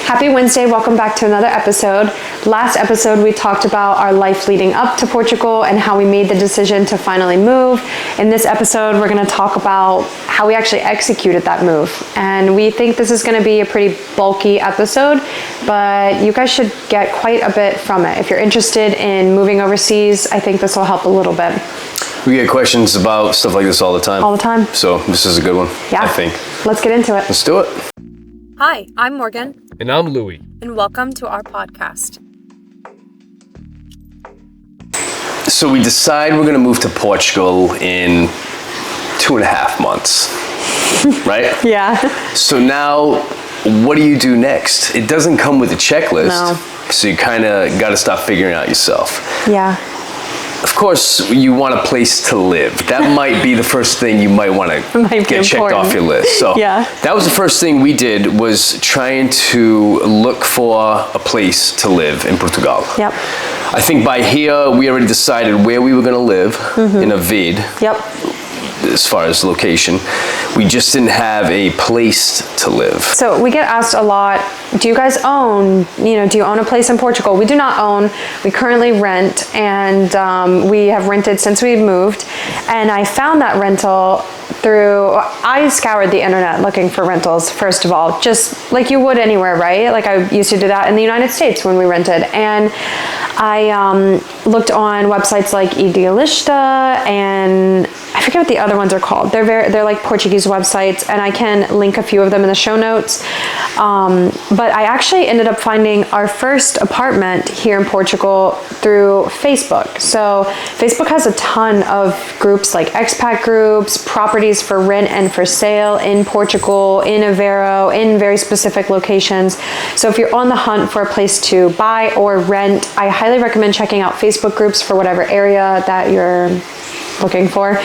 Happy Wednesday. Welcome back to another episode. Last episode, we talked about our life leading up to Portugal and how we made the decision to finally move. In this episode, we're going to talk about how we actually executed that move. And we think this is going to be a pretty bulky episode, but you guys should get quite a bit from it. If you're interested in moving overseas, I think this will help a little bit. We get questions about stuff like this all the time. All the time. So this is a good one, yeah. I think. Let's get into it. Let's do it. Hi, I'm Morgan. And I'm Louie. And welcome to our podcast. So we decide we're going to move to Portugal in 2.5 months, right? Yeah. So now, what do you do next? It doesn't come with a checklist. No. So you kind of got to start figuring out yourself. Yeah. Of course, you want a place to live. That might be the first thing you might want to get checked off your list. So yeah. That was the first thing we did, was trying to look for a place to live in Portugal. Yep. I think by here, we already decided where we were going to live in a vid. Yep. As far as location, we just didn't have a place to live. So we get asked a lot, do you guys own, do you own a place in Portugal? We do not own. We currently rent, and we have rented since we moved. And I found that rental I scoured the internet looking for rentals, first of all, just like you would anywhere, right? Like I used to do that in the United States when we rented. And I looked on websites like Idealista, and I forget what the other ones are called. They're like Portuguese websites, and I can link a few of them in the show notes. But I actually ended up finding our first apartment here in Portugal through Facebook. So Facebook has a ton of groups like expat groups, properties for rent and for sale in Portugal, in Aveiro, in very specific locations. So if you're on the hunt for a place to buy or rent, I highly recommend checking out Facebook groups for whatever area that you're looking for.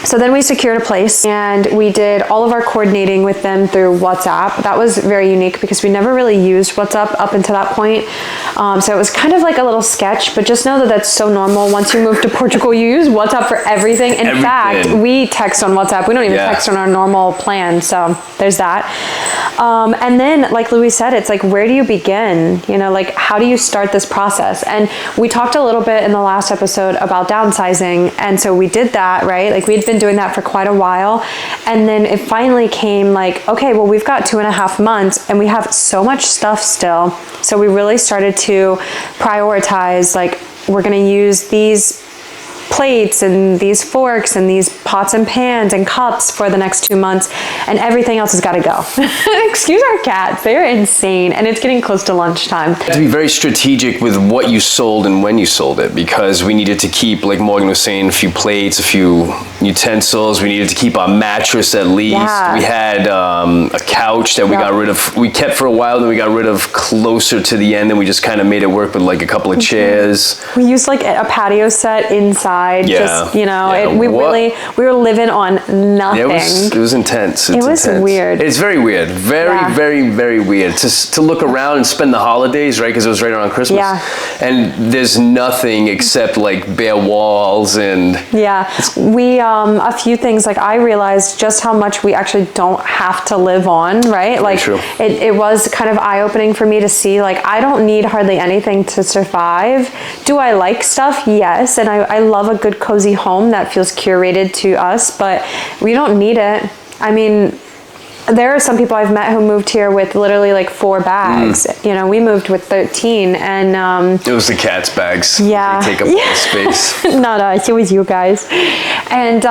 So then we secured a place, and we did all of our coordinating with them through WhatsApp. That was very unique because we never really used WhatsApp up until that point. So it was kind of like a little sketch, but just know that that's so normal. Once you move to Portugal, you use WhatsApp for everything. In fact, we text on WhatsApp. We don't even text on our normal plan. So there's that. And then, like Louie said, it's like, where do you begin? Like, how do you start this process? And we talked a little bit in the last episode about downsizing. And so we did that, right? Like, we'd been doing that for quite a while. And then it finally came like, okay, well, we've got 2.5 months and we have so much stuff still. So we really started to prioritize, like, we're going to use these plates and these forks and these pots and pans and cups for the next 2 months, and everything else has got to go. Excuse our cats, they're insane, and it's getting close to lunchtime. To be very strategic with what you sold and when you sold it, because we needed to keep, like Morgan was saying, a few plates, a few utensils. We needed to keep our mattress at least. Yeah. We had a couch that we got rid of. We kept for a while, then we got rid of closer to the end, and we just kind of made it work with like a couple of chairs. We used like a patio set inside. Just, we were living on nothing. It was intense. It was weird. It's very weird. Very, very weird. To look around and spend the holidays, right? Because it was right around Christmas. Yeah. And there's nothing except like bare walls and... Yeah. We, a few things, like I realized just how much we actually don't have to live on, right? Like it was kind of eye-opening for me to see, like, I don't need hardly anything to survive. Do I like stuff? Yes. And I love a good cozy home that feels curated to us, but we don't need it. I mean, there are some people I've met who moved here with literally like 4 bags. We moved with 13, and it was the cat's bags. Yeah, they take up all the space. Not us. It was you guys. And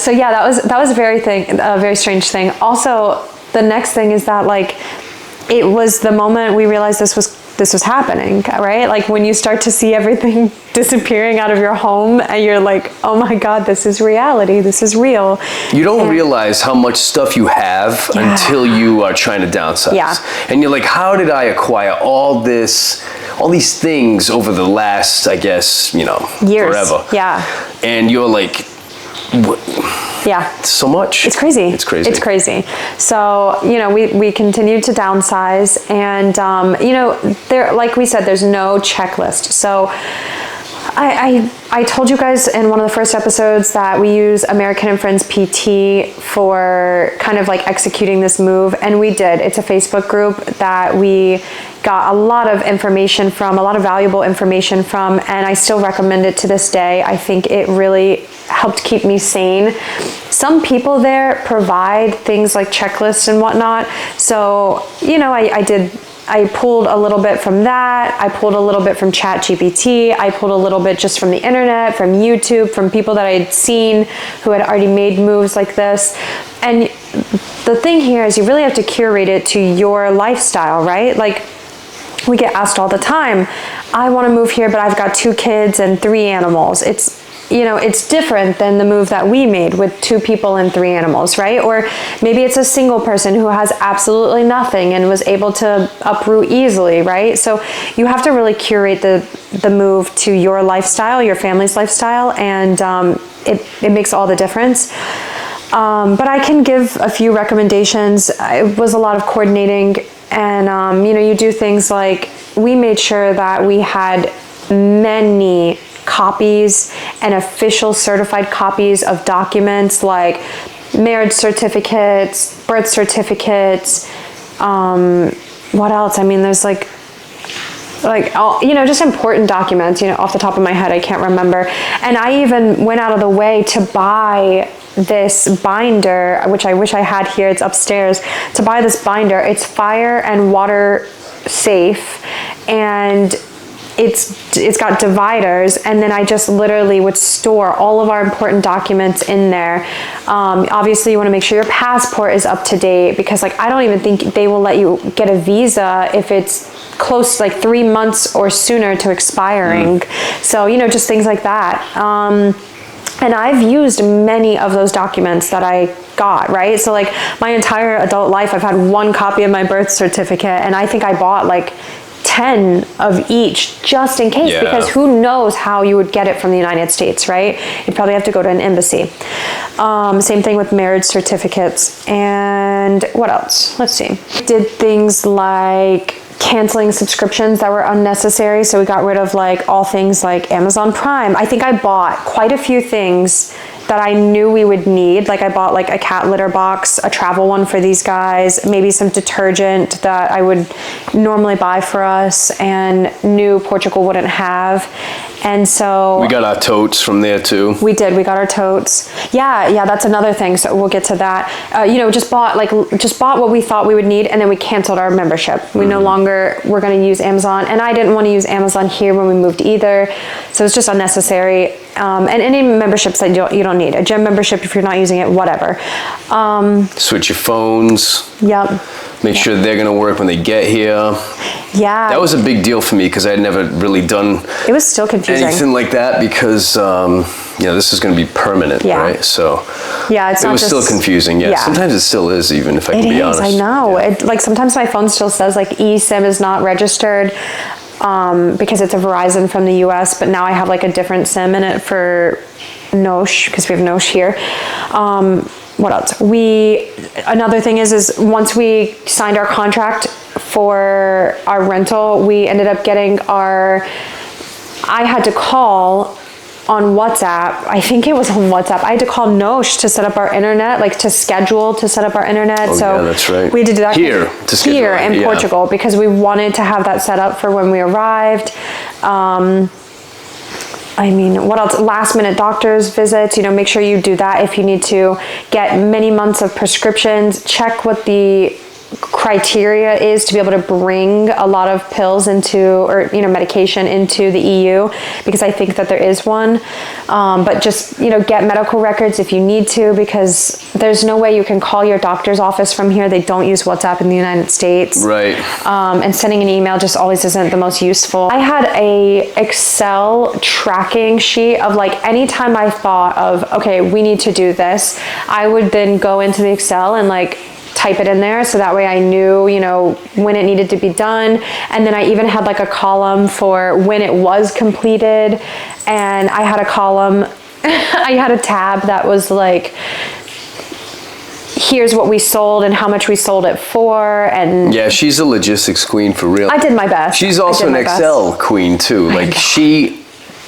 so yeah, that was a very strange thing. Also, the next thing is that, like, it was the moment we realized this was happening, right? Like when you start to see everything disappearing out of your home and you're like, oh my God, this is reality. This is real. You don't realize how much stuff you have until you are trying to downsize. Yeah. And you're like, how did I acquire all these things over the last, I guess, years. Forever. Yeah. And you're like, yeah. So much. It's crazy. It's crazy. It's crazy. So, we continued to downsize, and, there, like we said, there's no checklist. So I told you guys in one of the first episodes that we use American and Friends PT for kind of like executing this move, and we did. It's a Facebook group that we got a lot of information from, a lot of valuable information from, and I still recommend it to this day. I think it really helped keep me sane. Some people there provide things like checklists and whatnot, so I pulled a little bit from that. I pulled a little bit from ChatGPT. I pulled a little bit just from the internet, from YouTube, from people that I had seen who had already made moves like this. And the thing here is you really have to curate it to your lifestyle, right? Like, we get asked all the time, I want to move here, but I've got 2 kids and 3 animals. It's different than the move that we made with 2 people and 3 animals, right? Or maybe it's a single person who has absolutely nothing and was able to uproot easily, right? So you have to really curate the move to your lifestyle, your family's lifestyle, and it makes all the difference. But I can give a few recommendations. It was a lot of coordinating, and you do things like, we made sure that we had many copies and official certified copies of documents like marriage certificates, birth certificates, what else? I mean, there's like all, just important documents, off the top of my head, I can't remember. And I even went out of the way to buy this binder, which I wish I had here, it's upstairs, to buy this binder. It's fire and water safe, and it's got dividers, and then I just literally would store all of our important documents in there. Obviously you want to make sure your passport is up to date, because I don't even think they will let you get a visa if it's close to 3 months or sooner to expiring. So, just things like that. And I've used many of those documents that I got, right? So my entire adult life, I've had 1 copy of my birth certificate, and I think I bought 10 of each just in case, because who knows how you would get it from the United States, right? You'd probably have to go to an embassy. Same thing with marriage certificates. And what else? Let's see. Did things like canceling subscriptions that were unnecessary. So we got rid of all things like Amazon Prime. I think I bought quite a few things that I knew we would need. I bought a cat litter box, a travel one for these guys, maybe some detergent that I would normally buy for us and knew Portugal wouldn't have. And so we got our totes from there too. We did. We got our totes. Yeah. That's another thing. So we'll get to that. Just bought what we thought we would need, and then we canceled our membership. We no longer were going to use Amazon, and I didn't want to use Amazon here when we moved either. So it's just unnecessary. And any memberships that you don't need. A gym membership if you're not using it, whatever. Switch your phones. Yep. Make sure they're going to work when they get here. Yeah. That was a big deal for me, because I had never really done it was still confusing. Anything like that, because this is going to be permanent, right? So it was still confusing. Yeah. Sometimes it still is, even if I can be honest. I know. Yeah. Sometimes my phone still says eSIM is not registered. Because it's a Verizon from the US, but now I have a different SIM in it for Nosh, because we have Nosh here. What else? Another thing is once we signed our contract for our rental, we ended up getting I had to call on WhatsApp. I think it was on WhatsApp. I had to call Nosh to set up our internet, to schedule to set up our internet. Yeah, that's right. We had to do that here in Portugal, because we wanted to have that set up for when we arrived. What else? Last minute doctor's visits, make sure you do that if you need to. Get many months of prescriptions. Check what the criteria is to be able to bring a lot of pills medication into the EU, because I think that there is one. But just, get medical records if you need to, because there's no way you can call your doctor's office from here. They don't use WhatsApp in the United States. Right. And sending an email just always isn't the most useful. I had a Excel tracking sheet of anytime I thought of, okay, we need to do this, I would then go into the Excel and type it in there, so that way I knew, when it needed to be done. And then I even had a column for when it was completed, and I had a column, I had a tab that was here's what we sold and how much we sold it for. And yeah, she's a logistics queen for real. I did my best. She's also an Excel queen too. She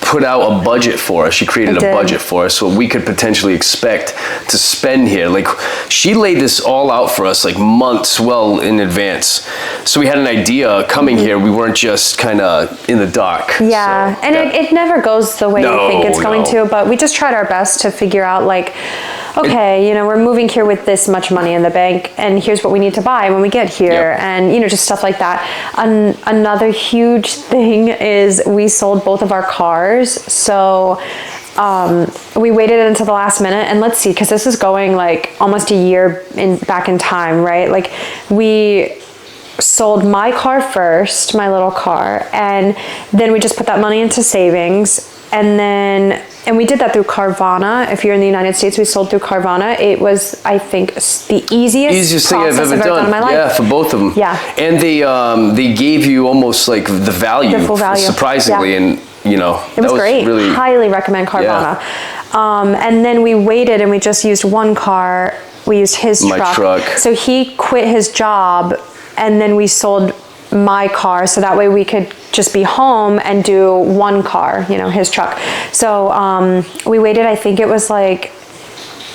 put out a budget for us. She created a budget for us, what we could potentially expect to spend here. Like, she laid this all out for us like months well in advance. So we had an idea coming here. We weren't just kind of in the dark. Yeah, so, and it never goes the way you think it's going to, but we just tried our best to figure out like, okay, you know, we're moving here with this much money in the bank, and here's what we need to buy when we get here, and, you know, just stuff like that. Another huge thing is we sold both of our cars. So we waited until the last minute, and let's see, because this is going like almost a year back in time, right? Like, we sold my car first, my little car, and then we just put that money into savings. And we did that through Carvana. If you're in the United States, we sold through Carvana. It was, I think, the easiest thing I've ever done in my life. Yeah, for both of them. Yeah. And they gave you almost like the value, full value, surprisingly, and you know, it was great. Really, highly recommend Carvana. Yeah. And then we waited, and we just used one car. We used his truck. So he quit his job, and then we sold my car, so that way we could just be home and do one car, you know, his truck. So we waited, I think it was like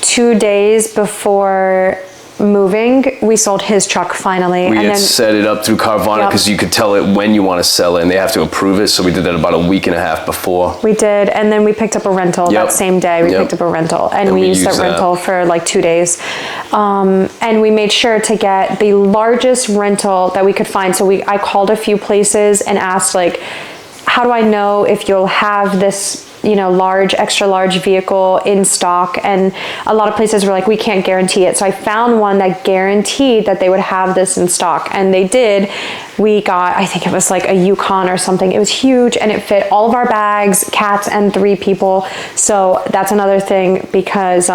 2 days before moving, we sold his truck finally. We had set it up through Carvana because you could tell it when you want to sell it, and they have to approve it. So we did that about a week and a half before. We did, and then we picked up a rental that same day. We picked up a rental, and we used that rental for like 2 days. And we made sure to get the largest rental that we could find. So I called a few places and asked, like, how do I know if you'll have this, you know, extra large vehicle in stock? And a lot of places were like, we can't guarantee it. So I found one that guaranteed that they would have this in stock, and they did. We got, I think it was like a Yukon or something. It was huge, and it fit all of our bags, cats, and 3 people. So that's another thing, because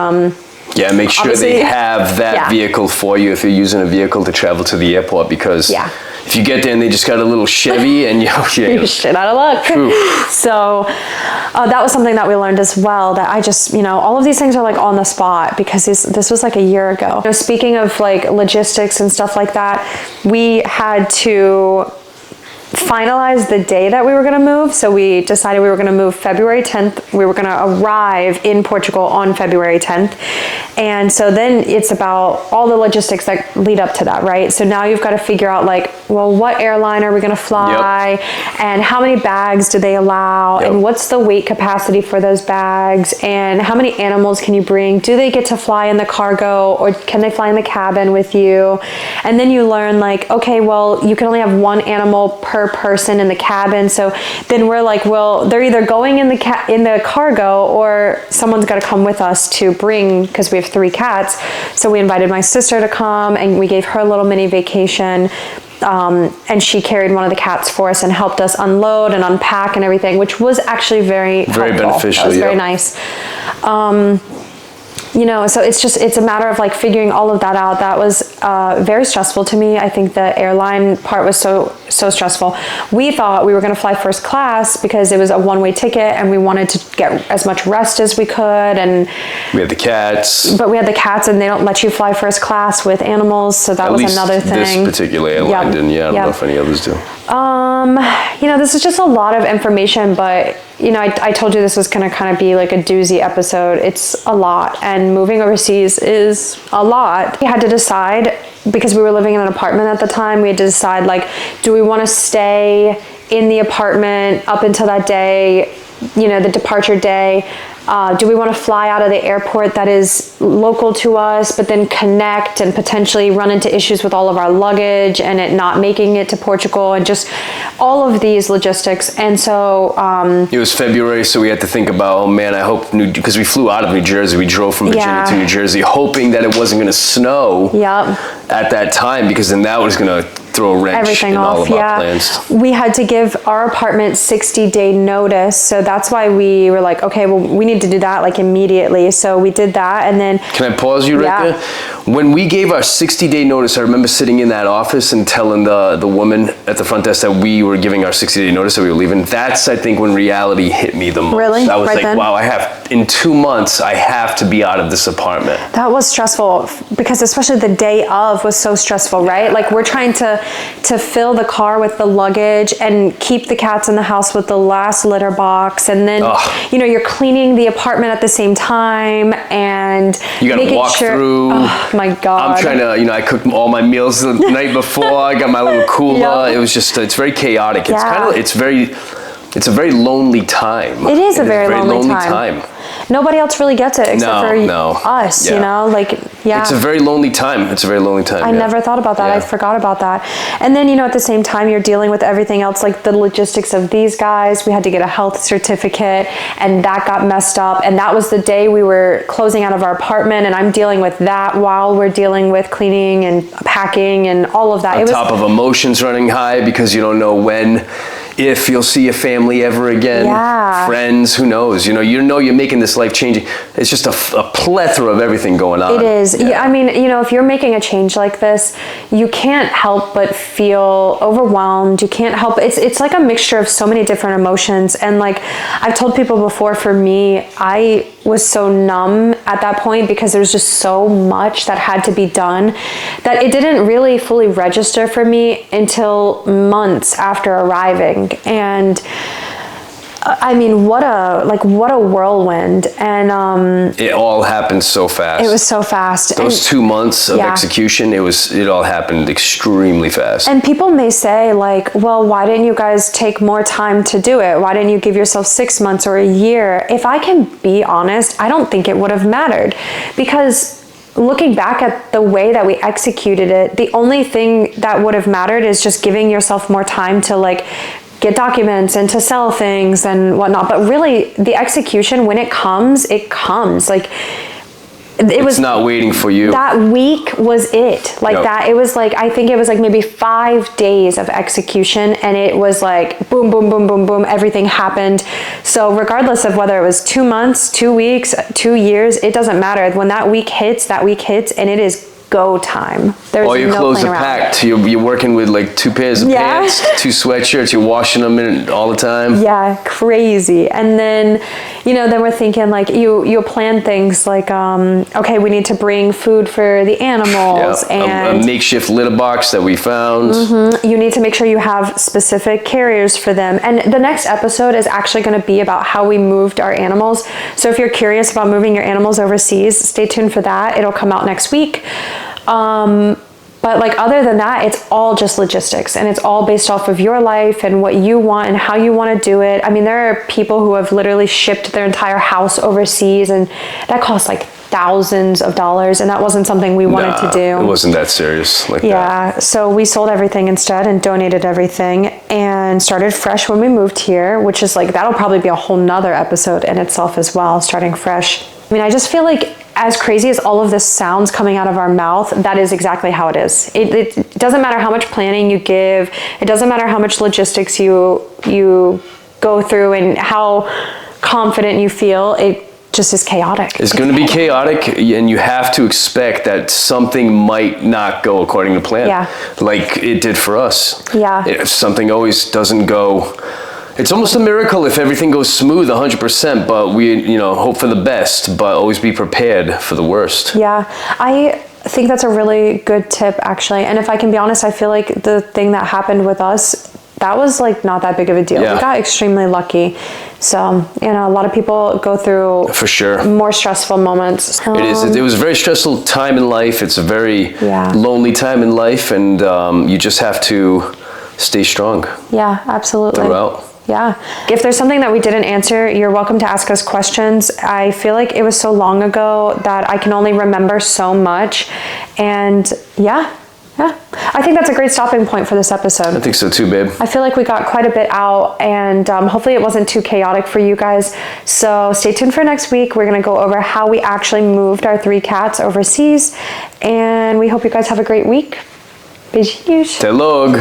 yeah, make sure they have that vehicle for you if you're using a vehicle to travel to the airport, because if you get there and they just got a little Chevy and you're shit out of luck. So that was something that we learned as well, that I just, you know, all of these things are like on the spot, because this was like a year ago. You know, speaking of like logistics and stuff like that, we had to finalize the day that we were going to move. So we decided we were going to move February 10th. We were going to arrive in Portugal on February 10th. And so then it's about all the logistics that lead up to that, right? So now you've got to figure out, like, well, what airline are we going to fly? And how many bags do they allow? And what's the weight capacity for those bags? And how many animals can you bring? Do they get to fly in the cargo, or can they fly in the cabin with you? And then you learn, like, okay, well, you can only have one animal per person in the cabin. So then we're like, well, they're either going in the cargo, or someone's got to come with us to bring, because we have 3 cats. So we invited my sister to come, and we gave her a little mini vacation. And she carried one of the cats for us and helped us unload and unpack and everything, which was actually very beneficial. That was very nice. You know, so it's a matter of like figuring all of that out. That was very stressful to me. I think the airline part was so stressful. We thought we were going to fly first class because it was a one-way ticket, and we wanted to get as much rest as we could. And we had the cats. But we had the cats, and they don't let you fly first class with animals, so that was another thing. This particular airline didn't. Yeah, I don't know if any others do. You know, this is just a lot of information, but you know, I told you this was going to kind of be like a doozy episode. It's a lot, and moving overseas is a lot. We had to decide, because we were living in an apartment at the time, we had to decide, like, do we want to stay in the apartment up until that day, you know, the departure day? Do we want to fly out of the airport that is local to us, but then connect and potentially run into issues with all of our luggage and it not making it to Portugal, and just all of these logistics? And so it was February, so we had to think about, oh man, I hope, because we flew out of New Jersey, we drove from Virginia to New Jersey, hoping that it wasn't going to snow at that time, because then that was going to throw a wrench in all of our plans. We had to give our apartment 60-day notice, so that's why we were like, okay, well, we need to do that like immediately. So we did that, and then. Can I pause you right there? When we gave our 60-day notice, I remember sitting in that office and telling the woman at the front desk that we were giving our 60-day notice that we were leaving. That's, I think, when reality hit me the most. Really? I was right like, then? wow, in 2 months, I have to be out of this apartment. That was stressful because especially the day of was so stressful, right? Like we're trying to fill the car with the luggage and keep the cats in the house with the last litter box. And then, you're cleaning the apartment at the same time and you gotta walk through. Oh my God. I'm trying to, I cooked all my meals the night before. I got my little cooler. It was just, it's very chaotic. Yeah. It's a very lonely time. It is a very lonely time. Nobody else really gets it except for us, It's a very lonely time. I never thought about that. I forgot about that. And then, at the same time, you're dealing with everything else, like the logistics of these guys. We had to get a health certificate and that got messed up. And that was the day we were closing out of our apartment. And I'm dealing with that while we're dealing with cleaning and packing and all of that. On top of emotions running high because you don't know if you'll see your family ever again, friends, who knows? You're making this life changing. It's just a plethora of everything going on. It is. Yeah. I mean, if you're making a change like this, you can't help but feel overwhelmed. You can't help. It's like a mixture of so many different emotions. And like I've told people before, for me, I was so numb at that point because there was just so much that had to be done that it didn't really fully register for me until months after arriving. And I mean, what a whirlwind. And it all happened so fast. It was so fast. Those 2 months of execution, it all happened extremely fast. And people may say like, well, why didn't you guys take more time to do it? Why didn't you give yourself 6 months or a year? If I can be honest, I don't think it would have mattered because looking back at the way that we executed it, the only thing that would have mattered is just giving yourself more time to get documents and to sell things and whatnot. But really the execution, when it comes. It's not waiting for you. That week was it. That. It was I think it was maybe 5 days of execution and it was boom, boom, boom, boom, boom. Everything happened. So regardless of whether it was 2 months, 2 weeks, 2 years, it doesn't matter. When that week hits and it is go time. There's all your clothes are packed. You're working with 2 pairs of pants, 2 sweatshirts. You're washing them all the time. Yeah, crazy. And then, then we're thinking you plan things okay, we need to bring food for the animals and a makeshift litter box that we found. Mm-hmm. You need to make sure you have specific carriers for them. And the next episode is actually going to be about how we moved our animals. So if you're curious about moving your animals overseas, stay tuned for that. It'll come out next week. But other than that, it's all just logistics and it's all based off of your life and what you want and how you want to do it. I mean, there are people who have literally shipped their entire house overseas and that costs thousands of dollars and that wasn't something we wanted to do. It wasn't that serious that. Yeah, so we sold everything instead and donated everything and started fresh when we moved here, which is that'll probably be a whole nother episode in itself as well, starting fresh. I mean, I just feel as crazy as all of this sounds coming out of our mouth, that is exactly how it is. It doesn't matter how much planning you give. It doesn't matter how much logistics you go through and how confident you feel. It just is chaotic. It's going to be chaotic, and you have to expect that something might not go according to plan, like it did for us. Yeah. If something always doesn't go, it's almost a miracle if everything goes smooth 100%, but we, hope for the best, but always be prepared for the worst. Yeah. I think that's a really good tip, actually. And if I can be honest, I feel like the thing that happened with us, that was not that big of a deal. We got extremely lucky. So, a lot of people go through for sure more stressful moments. It was a very stressful time in life. It's a very lonely time in life, and you just have to stay strong. Yeah, absolutely. Throughout. Yeah. If there's something that we didn't answer, you're welcome to ask us questions. I feel like it was so long ago that I can only remember so much. And I think that's a great stopping point for this episode. I think so too, babe. I feel like we got quite a bit out and hopefully it wasn't too chaotic for you guys. So stay tuned for next week. We're going to go over how we actually moved our 3 cats overseas. And we hope you guys have a great week. Beijinhos. Até logo.